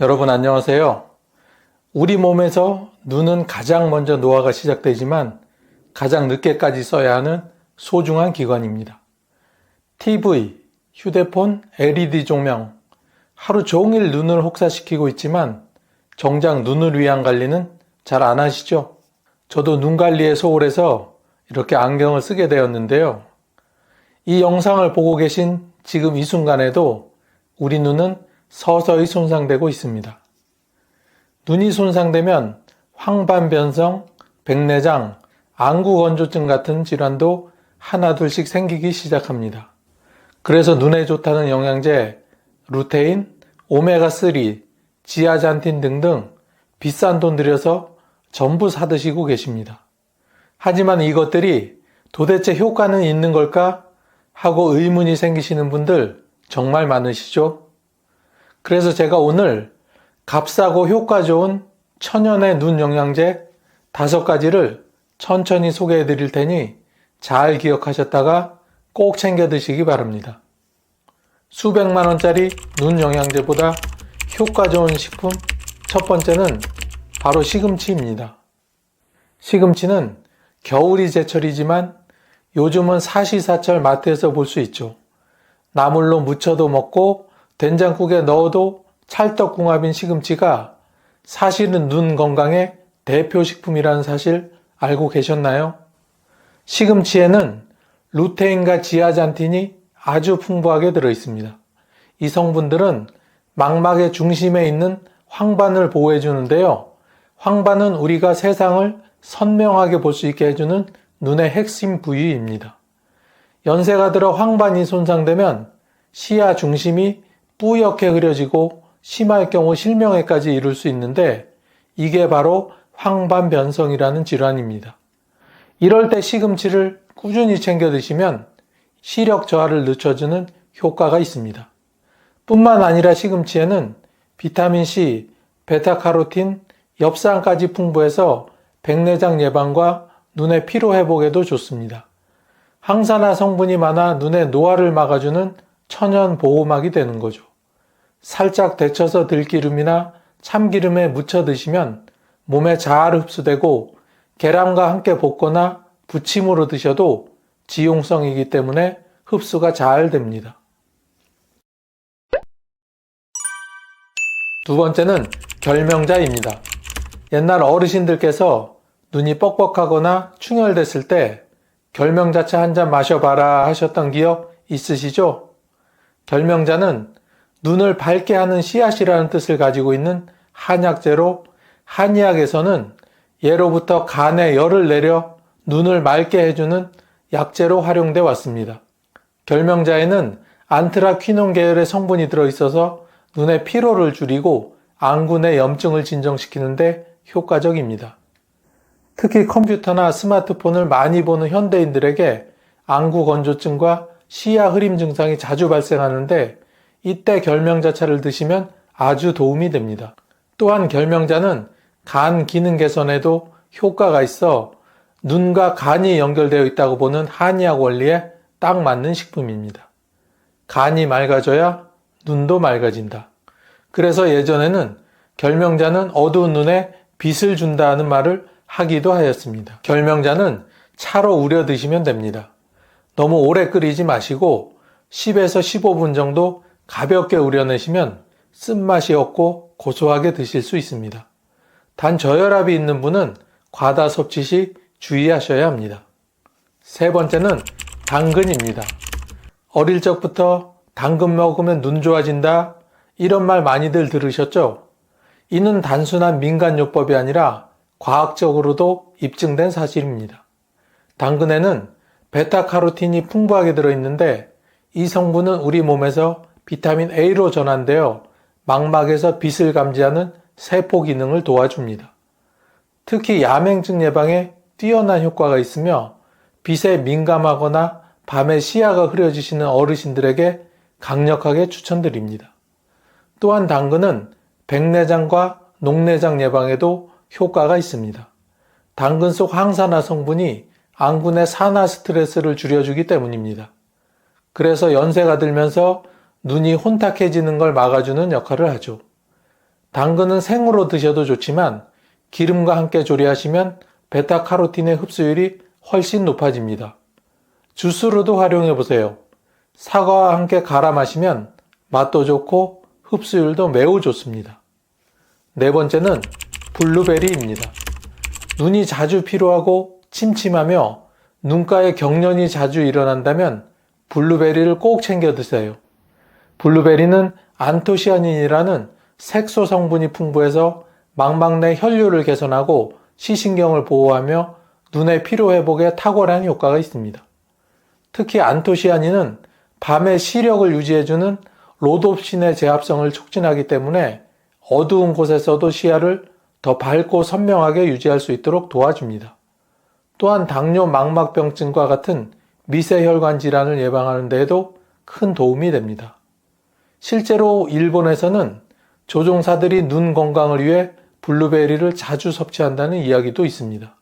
여러분 안녕하세요. 우리 몸에서 눈은 가장 먼저 노화가 시작되지만 가장 늦게까지 써야 하는 소중한 기관입니다. TV, 휴대폰, LED 조명, 하루 종일 눈을 혹사시키고 있지만 정작 눈을 위한 관리는 잘 안 하시죠? 저도 눈 관리에 소홀해서 이렇게 안경을 쓰게 되었는데요. 이 영상을 보고 계신 지금 이 순간에도 우리 눈은 서서히 손상되고 있습니다. 눈이 손상되면 황반변성, 백내장, 안구건조증 같은 질환도 하나둘씩 생기기 시작합니다. 그래서 눈에 좋다는 영양제, 루테인, 오메가3, 지아잔틴 등등 비싼 돈 들여서 전부 사드시고 계십니다. 하지만 이것들이 도대체 효과는 있는 걸까 하고 의문이 생기시는 분들 정말 많으시죠? 그래서 제가 오늘 값싸고 효과 좋은 천연의 눈 영양제 5가지를 천천히 소개해 드릴 테니 잘 기억하셨다가 꼭 챙겨 드시기 바랍니다. 수백만 원짜리 눈 영양제보다 효과 좋은 식품 첫 번째는 바로 시금치입니다. 시금치는 겨울이 제철이지만 요즘은 사시사철 마트에서 볼 수 있죠. 나물로 무쳐도 먹고 된장국에 넣어도 찰떡궁합인 시금치가 사실은 눈 건강의 대표 식품이라는 사실 알고 계셨나요? 시금치에는 루테인과 지아잔틴이 아주 풍부하게 들어있습니다. 이 성분들은 망막의 중심에 있는 황반을 보호해 주는데요. 황반은 우리가 세상을 선명하게 볼 수 있게 해주는 눈의 핵심 부위입니다. 연세가 들어 황반이 손상되면 시야 중심이 뿌옇게 흐려지고 심할 경우 실명에까지 이를 수 있는데 이게 바로 황반변성이라는 질환입니다. 이럴 때 시금치를 꾸준히 챙겨 드시면 시력 저하를 늦춰주는 효과가 있습니다. 뿐만 아니라 시금치에는 비타민C, 베타카로틴, 엽산까지 풍부해서 백내장 예방과 눈의 피로 회복에도 좋습니다. 항산화 성분이 많아 눈의 노화를 막아주는 천연 보호막이 되는 거죠. 살짝 데쳐서 들기름이나 참기름에 묻혀 드시면 몸에 잘 흡수되고 계란과 함께 볶거나 부침으로 드셔도 지용성이기 때문에 흡수가 잘 됩니다. 두 번째는 결명자입니다. 옛날 어르신들께서 눈이 뻑뻑하거나 충혈됐을 때 결명자차 한 잔 마셔봐라 하셨던 기억 있으시죠? 결명자는 눈을 밝게 하는 씨앗이라는 뜻을 가지고 있는 한약재로 한의학에서는 예로부터 간에 열을 내려 눈을 맑게 해주는 약재로 활용돼 왔습니다. 결명자에는 안트라퀴논 계열의 성분이 들어있어서 눈의 피로를 줄이고 안구 내 염증을 진정시키는데 효과적입니다. 특히 컴퓨터나 스마트폰을 많이 보는 현대인들에게 안구 건조증과 시야 흐림 증상이 자주 발생하는데 이때 결명자차를 드시면 아주 도움이 됩니다. 또한 결명자는 간 기능 개선에도 효과가 있어 눈과 간이 연결되어 있다고 보는 한의학 원리에 딱 맞는 식품입니다. 간이 맑아져야 눈도 맑아진다. 그래서 예전에는 결명자는 어두운 눈에 빛을 준다는 말을 하기도 하였습니다. 결명자는 차로 우려 드시면 됩니다. 너무 오래 끓이지 마시고 10에서 15분 정도 가볍게 우려내시면 쓴맛이 없고 고소하게 드실 수 있습니다. 단 저혈압이 있는 분은 과다 섭취 시 주의하셔야 합니다. 세 번째는 당근입니다. 어릴 적부터 당근 먹으면 눈 좋아진다 이런 말 많이들 들으셨죠? 이는 단순한 민간요법이 아니라 과학적으로도 입증된 사실입니다. 당근에는 베타카로틴이 풍부하게 들어있는데 이 성분은 우리 몸에서 비타민 A로 전환되어 망막에서 빛을 감지하는 세포 기능을 도와줍니다. 특히 야맹증 예방에 뛰어난 효과가 있으며 빛에 민감하거나 밤에 시야가 흐려지시는 어르신들에게 강력하게 추천드립니다. 또한 당근은 백내장과 녹내장 예방에도 효과가 있습니다. 당근 속 항산화 성분이 안구 내 산화 스트레스를 줄여주기 때문입니다. 그래서 연세가 들면서 눈이 혼탁해지는 걸 막아주는 역할을 하죠. 당근은 생으로 드셔도 좋지만 기름과 함께 조리하시면 베타카로틴의 흡수율이 훨씬 높아집니다. 주스로도 활용해 보세요. 사과와 함께 갈아 마시면 맛도 좋고 흡수율도 매우 좋습니다. 네 번째는 블루베리입니다. 눈이 자주 피로하고 침침하며 눈가에 경련이 자주 일어난다면 블루베리를 꼭 챙겨 드세요. 블루베리는 안토시아닌이라는 색소 성분이 풍부해서 망막 내 혈류를 개선하고 시신경을 보호하며 눈의 피로 회복에 탁월한 효과가 있습니다. 특히 안토시아닌은 밤의 시력을 유지해주는 로놉신의 제합성을 촉진하기 때문에 어두운 곳에서도 시야를 더 밝고 선명하게 유지할 수 있도록 도와줍니다. 또한 당뇨 망막병증과 같은 미세혈관 질환을 예방하는 데에도 큰 도움이 됩니다. 실제로 일본에서는 조종사들이 눈 건강을 위해 블루베리를 자주 섭취한다는 이야기도 있습니다.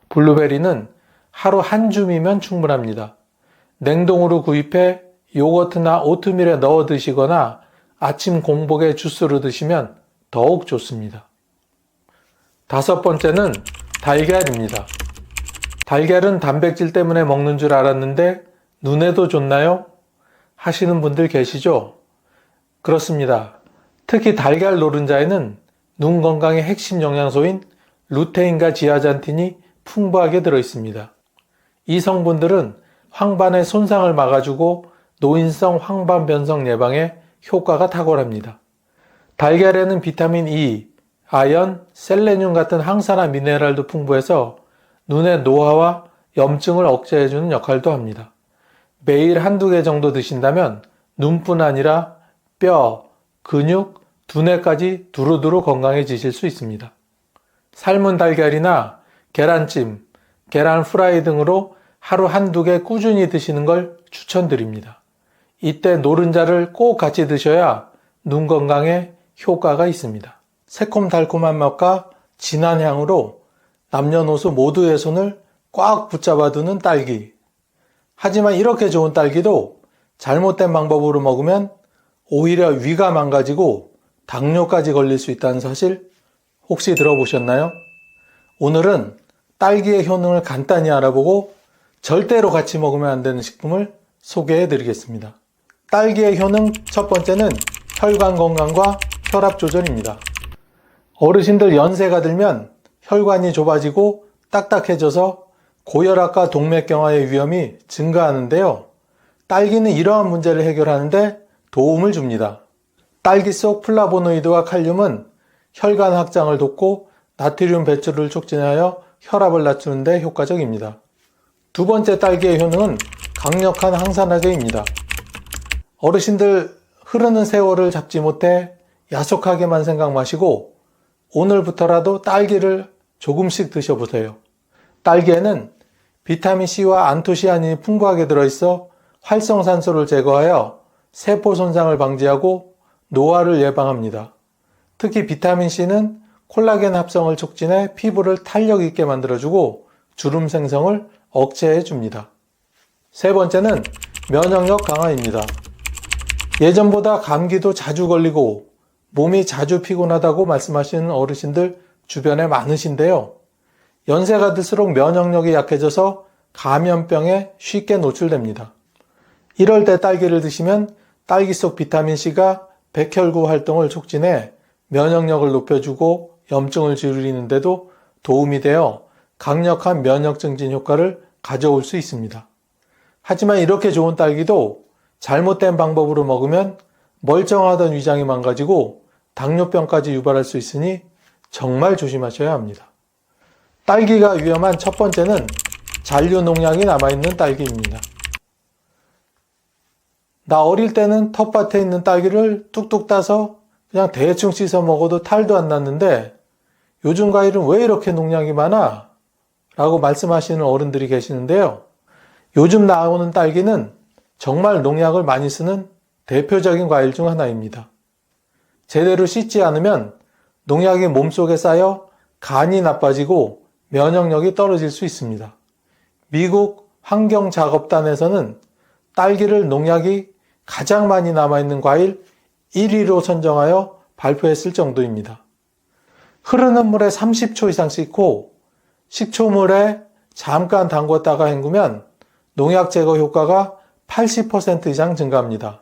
블루베리는 하루 한 줌이면 충분합니다. 냉동으로 구입해 요거트나 오트밀에 넣어 드시거나 아침 공복에 주스로 드시면 더욱 좋습니다. 다섯 번째는 달걀입니다. 달걀은 단백질 때문에 먹는 줄 알았는데 눈에도 좋나요? 하시는 분들 계시죠? 그렇습니다. 특히 달걀 노른자에는 눈 건강의 핵심 영양소인 루테인과 지아잔틴이 풍부하게 들어있습니다. 이 성분들은 황반의 손상을 막아주고 노인성 황반 변성 예방에 효과가 탁월합니다. 달걀에는 비타민 E, 아연, 셀레늄 같은 항산화 미네랄도 풍부해서 눈의 노화와 염증을 억제해주는 역할도 합니다. 매일 한두 개 정도 드신다면 눈뿐 아니라 뼈, 근육, 두뇌까지 두루두루 건강해지실 수 있습니다. 삶은 달걀이나 계란찜, 계란 프라이 등으로 하루 한두 개 꾸준히 드시는 걸 추천드립니다. 이때 노른자를 꼭 같이 드셔야 눈 건강에 효과가 있습니다. 새콤달콤한 맛과 진한 향으로 남녀노소 모두의 손을 꽉 붙잡아두는 딸기. 하지만 이렇게 좋은 딸기도 잘못된 방법으로 먹으면 오히려 위가 망가지고 당뇨까지 걸릴 수 있다는 사실 혹시 들어보셨나요? 오늘은 딸기의 효능을 간단히 알아보고 절대로 같이 먹으면 안 되는 식품을 소개해 드리겠습니다. 딸기의 효능 첫 번째는 혈관 건강과 혈압 조절입니다. 어르신들 연세가 들면 혈관이 좁아지고 딱딱해져서 고혈압과 동맥경화의 위험이 증가하는데요. 딸기는 이러한 문제를 해결하는데 도움을 줍니다. 딸기 속 플라보노이드와 칼륨은 혈관 확장을 돕고 나트륨 배출을 촉진하여 혈압을 낮추는 데 효과적입니다. 두 번째 딸기의 효능은 강력한 항산화제입니다. 어르신들 흐르는 세월을 잡지 못해 야속하게만 생각 마시고 오늘부터라도 딸기를 조금씩 드셔보세요. 딸기에는 비타민C와 안토시아닌이 풍부하게 들어있어 활성산소를 제거하여 세포 손상을 방지하고 노화를 예방합니다. 특히 비타민C는 콜라겐 합성을 촉진해 피부를 탄력 있게 만들어주고 주름 생성을 억제해줍니다. 세 번째는 면역력 강화입니다. 예전보다 감기도 자주 걸리고 몸이 자주 피곤하다고 말씀하시는 어르신들 주변에 많으신데요. 연세가 들수록 면역력이 약해져서 감염병에 쉽게 노출됩니다. 이럴 때 딸기를 드시면 딸기 속 비타민C가 백혈구 활동을 촉진해 면역력을 높여주고 염증을 줄이는 데도 도움이 되어 강력한 면역 증진 효과를 가져올 수 있습니다. 하지만 이렇게 좋은 딸기도 잘못된 방법으로 먹으면 멀쩡하던 위장이 망가지고 당뇨병까지 유발할 수 있으니 정말 조심하셔야 합니다. 딸기가 위험한 첫 번째는 잔류 농약이 남아있는 딸기입니다. 나 어릴 때는 텃밭에 있는 딸기를 뚝뚝 따서 그냥 대충 씻어 먹어도 탈도 안 났는데 요즘 과일은 왜 이렇게 농약이 많아? 라고 말씀하시는 어른들이 계시는데요. 요즘 나오는 딸기는 정말 농약을 많이 쓰는 대표적인 과일 중 하나입니다. 제대로 씻지 않으면 농약이 몸속에 쌓여 간이 나빠지고 면역력이 떨어질 수 있습니다. 미국 환경작업단에서는 딸기를 농약이 가장 많이 남아있는 과일 1위로 선정하여 발표했을 정도입니다. 흐르는 물에 30초 이상 씻고 식초물에 잠깐 담궜다가 헹구면 농약 제거 효과가 80% 이상 증가합니다.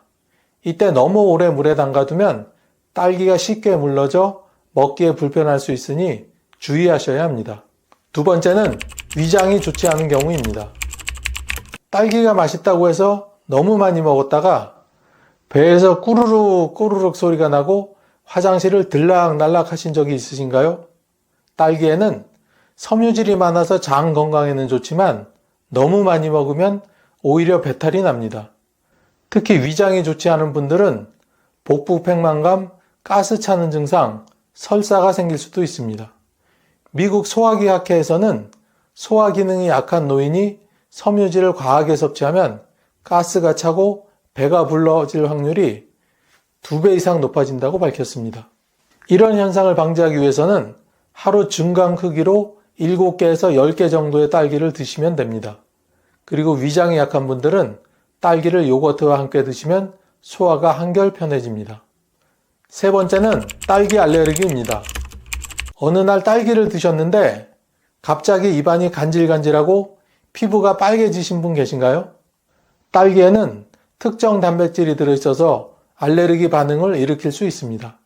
이때 너무 오래 물에 담가두면 딸기가 쉽게 물러져 먹기에 불편할 수 있으니 주의하셔야 합니다. 두 번째는 위장이 좋지 않은 경우입니다. 딸기가 맛있다고 해서 너무 많이 먹었다가 배에서 꾸르륵 꾸르륵 소리가 나고 화장실을 들락날락 하신 적이 있으신가요? 딸기에는 섬유질이 많아서 장 건강에는 좋지만 너무 많이 먹으면 오히려 배탈이 납니다. 특히 위장이 좋지 않은 분들은 복부 팽만감, 가스 차는 증상, 설사가 생길 수도 있습니다. 미국 소화기학회에서는 소화 기능이 약한 노인이 섬유질을 과하게 섭취하면 가스가 차고 배가 불러질 확률이 2배 이상 높아진다고 밝혔습니다. 이런 현상을 방지하기 위해서는 하루 중간 크기로 7개에서 10개 정도의 딸기를 드시면 됩니다. 그리고 위장이 약한 분들은 딸기를 요거트와 함께 드시면 소화가 한결 편해집니다. 세 번째는 딸기 알레르기입니다. 어느 날 딸기를 드셨는데 갑자기 입안이 간질간질하고 피부가 빨개지신 분 계신가요? 딸기에는 특정 단백질이 들어있어서 알레르기 반응을 일으킬 수 있습니다.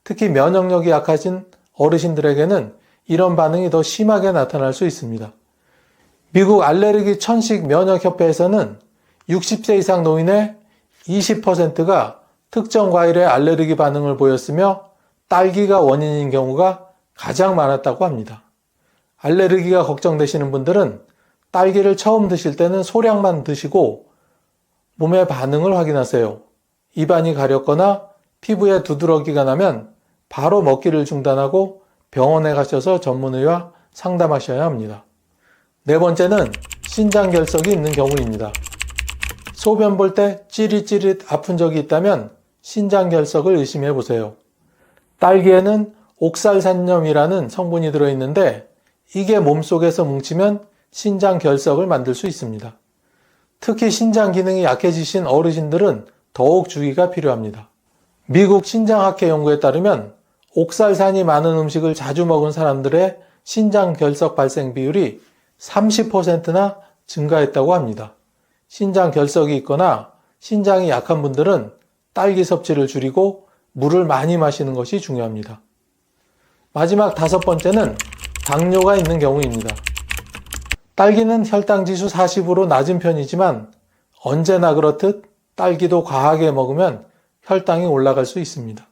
특히 면역력이 약하신 어르신들에게는 이런 반응이 더 심하게 나타날 수 있습니다. 미국 알레르기 천식 면역협회에서는 60세 이상 노인의 20%가 특정 과일에 알레르기 반응을 보였으며 딸기가 원인인 경우가 가장 많았다고 합니다. 알레르기가 걱정되시는 분들은 딸기를 처음 드실 때는 소량만 드시고 몸의 반응을 확인하세요. 입안이 가렵거나 피부에 두드러기가 나면 바로 먹기를 중단하고 병원에 가셔서 전문의와 상담하셔야 합니다. 네 번째는 신장결석이 있는 경우입니다. 소변 볼 때 찌릿찌릿 아픈 적이 있다면 신장결석을 의심해 보세요. 딸기에는 옥살산염이라는 성분이 들어있는데 이게 몸속에서 뭉치면 신장결석을 만들 수 있습니다. 특히 신장 기능이 약해지신 어르신들은 더욱 주의가 필요합니다. 미국 신장학회 연구에 따르면 옥살산이 많은 음식을 자주 먹은 사람들의 신장결석 발생 비율이 30%나 증가했다고 합니다. 신장결석이 있거나 신장이 약한 분들은 딸기 섭취를 줄이고 물을 많이 마시는 것이 중요합니다. 마지막 5번째는 당뇨가 있는 경우입니다. 딸기는 혈당지수 40으로 낮은 편이지만 언제나 그렇듯 딸기도 과하게 먹으면 혈당이 올라갈 수 있습니다.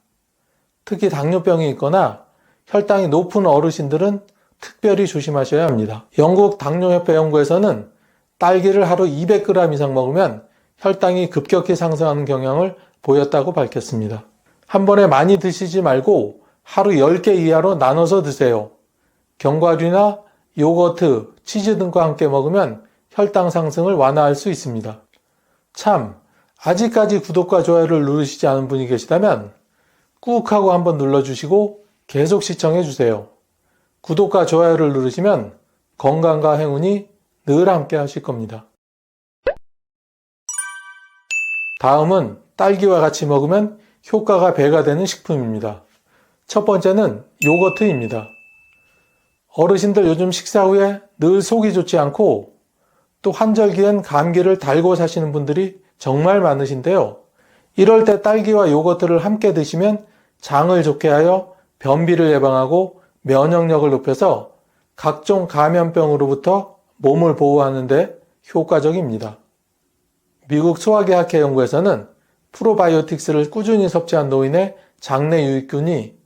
특히 당뇨병이 있거나 혈당이 높은 어르신들은 특별히 조심하셔야 합니다. 영국 당뇨협회 연구에서는 딸기를 하루 200g 이상 먹으면 혈당이 급격히 상승하는 경향을 보였다고 밝혔습니다. 한 번에 많이 드시지 말고 하루 10개 이하로 나눠서 드세요. 견과류나 요거트, 치즈 등과 함께 먹으면 혈당 상승을 완화할 수 있습니다. 참, 아직까지 구독과 좋아요를 누르시지 않은 분이 계시다면 꾹 하고 한번 눌러주시고 계속 시청해주세요. 구독과 좋아요를 누르시면 건강과 행운이 늘 함께 하실 겁니다. 다음은 딸기와 같이 먹으면 효과가 배가 되는 식품입니다. 첫 번째는 요거트입니다. 어르신들 요즘 식사 후에 늘 속이 좋지 않고 또 환절기엔 감기를 달고 사시는 분들이 정말 많으신데요. 이럴 때 딸기와 요거트를 함께 드시면 장을 좋게 하여 변비를 예방하고 면역력을 높여서 각종 감염병으로부터 몸을 보호하는 데 효과적입니다. 미국 소화기학회 연구에서는 프로바이오틱스를 꾸준히 섭취한 노인의 장내 유익균이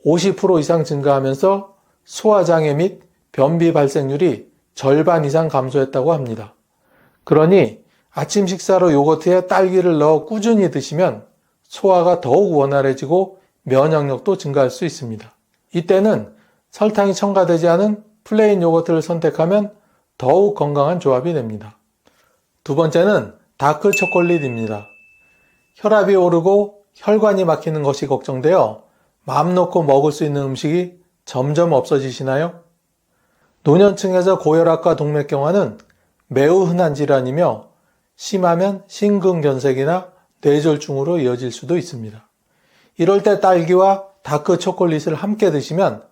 50% 이상 증가하면서 소화장애 및 변비 발생률이 절반 이상 감소했다고 합니다. 그러니 아침 식사로 요거트에 딸기를 넣어 꾸준히 드시면 소화가 더욱 원활해지고 면역력도 증가할 수 있습니다. 이때는 설탕이 첨가되지 않은 플레인 요거트를 선택하면 더욱 건강한 조합이 됩니다. 두 번째는 다크 초콜릿입니다. 혈압이 오르고 혈관이 막히는 것이 걱정되어 마음 놓고 먹을 수 있는 음식이 점점 없어지시나요? 노년층에서 고혈압과 동맥경화는 매우 흔한 질환이며 심하면 심근경색이나 뇌졸중으로 이어질 수도 있습니다. 이럴 때 딸기와 다크 초콜릿을 함께 드시면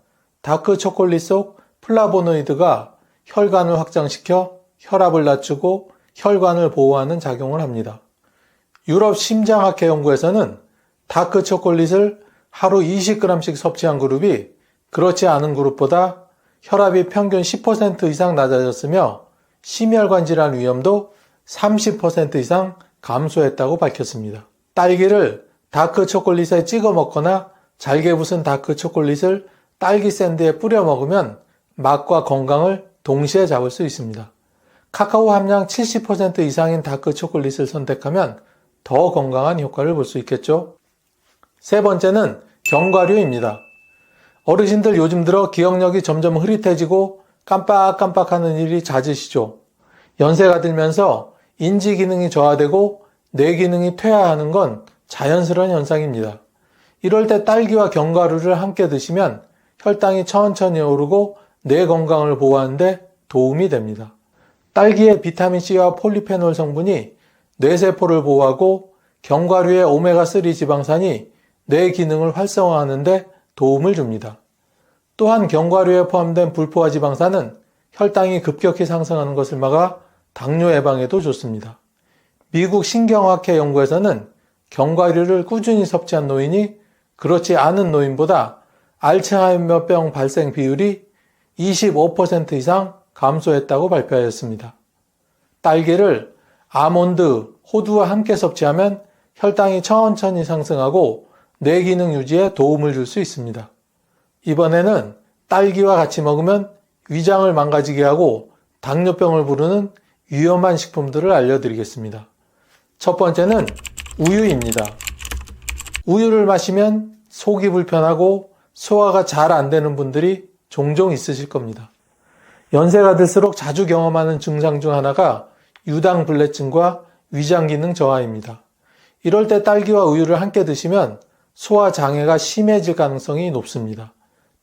다크 초콜릿 속 플라보노이드가 혈관을 확장시켜 혈압을 낮추고 혈관을 보호하는 작용을 합니다. 유럽 심장학회 연구에서는 다크 초콜릿을 하루 20g씩 섭취한 그룹이 그렇지 않은 그룹보다 혈압이 평균 10% 이상 낮아졌으며 심혈관 질환 위험도 30% 이상 감소했다고 밝혔습니다. 딸기를 다크 초콜릿에 찍어 먹거나 잘게 부순 다크 초콜릿을 딸기 샌드에 뿌려 먹으면 맛과 건강을 동시에 잡을 수 있습니다. 카카오 함량 70% 이상인 다크 초콜릿을 선택하면 더 건강한 효과를 볼 수 있겠죠. 세 번째는 견과류입니다. 어르신들 요즘 들어 기억력이 점점 흐릿해지고 깜빡깜빡하는 일이 잦으시죠. 연세가 들면서 인지 기능이 저하되고 뇌 기능이 퇴화하는 건 자연스러운 현상입니다. 이럴 때 딸기와 견과류를 함께 드시면 혈당이 천천히 오르고 뇌 건강을 보호하는데 도움이 됩니다. 딸기의 비타민C와 폴리페놀 성분이 뇌세포를 보호하고 견과류의 오메가3 지방산이 뇌 기능을 활성화하는 데 도움을 줍니다. 또한 견과류에 포함된 불포화 지방산은 혈당이 급격히 상승하는 것을 막아 당뇨 예방에도 좋습니다. 미국 신경학회 연구에서는 견과류를 꾸준히 섭취한 노인이 그렇지 않은 노인보다 알츠하이머병 발생 비율이 25% 이상 감소했다고 발표하였습니다. 딸기를 아몬드, 호두와 함께 섭취하면 혈당이 천천히 상승하고 뇌 기능 유지에 도움을 줄 수 있습니다. 이번에는 딸기와 같이 먹으면 위장을 망가지게 하고 당뇨병을 부르는 위험한 식품들을 알려드리겠습니다. 첫 번째는 우유입니다. 우유를 마시면 속이 불편하고 소화가 잘 안 되는 분들이 종종 있으실 겁니다. 연세가 들수록 자주 경험하는 증상 중 하나가 유당불내증과 위장기능 저하입니다. 이럴 때 딸기와 우유를 함께 드시면 소화 장애가 심해질 가능성이 높습니다.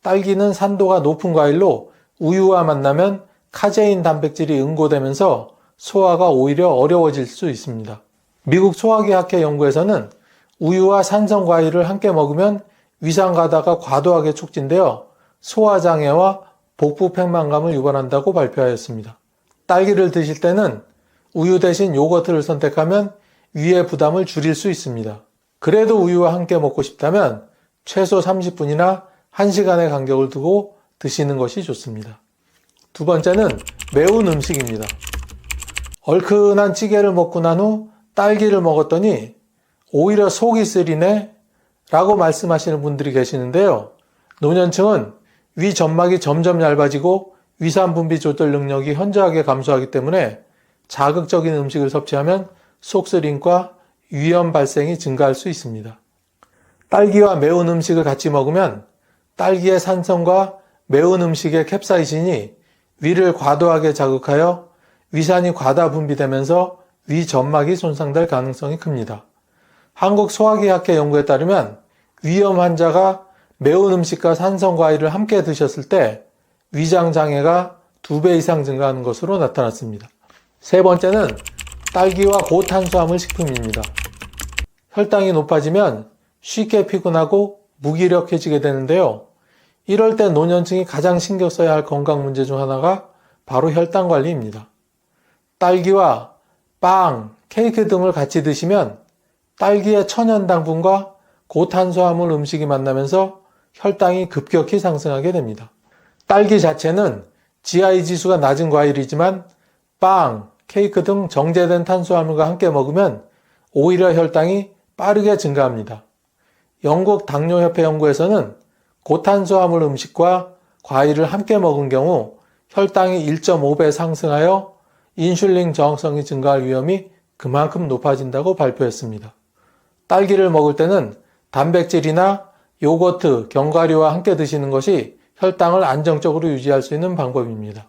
딸기는 산도가 높은 과일로 우유와 만나면 카제인 단백질이 응고되면서 소화가 오히려 어려워질 수 있습니다. 미국 소화기학회 연구에서는 우유와 산성 과일을 함께 먹으면 위산가다가 과도하게 촉진되어 소화장애와 복부 팽만감을 유발한다고 발표하였습니다. 딸기를 드실 때는 우유 대신 요거트를 선택하면 위의 부담을 줄일 수 있습니다. 그래도 우유와 함께 먹고 싶다면 최소 30분이나 1시간의 간격을 두고 드시는 것이 좋습니다. 두 번째는 매운 음식입니다. 얼큰한 찌개를 먹고 난 후 딸기를 먹었더니 오히려 속이 쓰리네 라고 말씀하시는 분들이 계시는데요. 노년층은 위 점막이 점점 얇아지고 위산 분비 조절 능력이 현저하게 감소하기 때문에 자극적인 음식을 섭취하면 속쓰림과 위염 발생이 증가할 수 있습니다. 딸기와 매운 음식을 같이 먹으면 딸기의 산성과 매운 음식의 캡사이신이 위를 과도하게 자극하여 위산이 과다 분비되면서 위 점막이 손상될 가능성이 큽니다. 한국소화기학회 연구에 따르면 위염 환자가 매운 음식과 산성 과일을 함께 드셨을 때 위장 장애가 2배 이상 증가하는 것으로 나타났습니다. 세 번째는 딸기와 고탄수화물 식품입니다. 혈당이 높아지면 쉽게 피곤하고 무기력해지게 되는데요. 이럴 때 노년층이 가장 신경 써야 할 건강 문제 중 하나가 바로 혈당 관리입니다. 딸기와 빵, 케이크 등을 같이 드시면 딸기의 천연 당분과 고탄수화물 음식이 만나면서 혈당이 급격히 상승하게 됩니다. 딸기 자체는 GI 지수가 낮은 과일이지만 빵, 케이크 등 정제된 탄수화물과 함께 먹으면 오히려 혈당이 빠르게 증가합니다. 영국 당뇨협회 연구에서는 고탄수화물 음식과 과일을 함께 먹은 경우 혈당이 1.5배 상승하여 인슐린 저항성이 증가할 위험이 그만큼 높아진다고 발표했습니다. 딸기를 먹을 때는 단백질이나 요거트, 견과류와 함께 드시는 것이 혈당을 안정적으로 유지할 수 있는 방법입니다.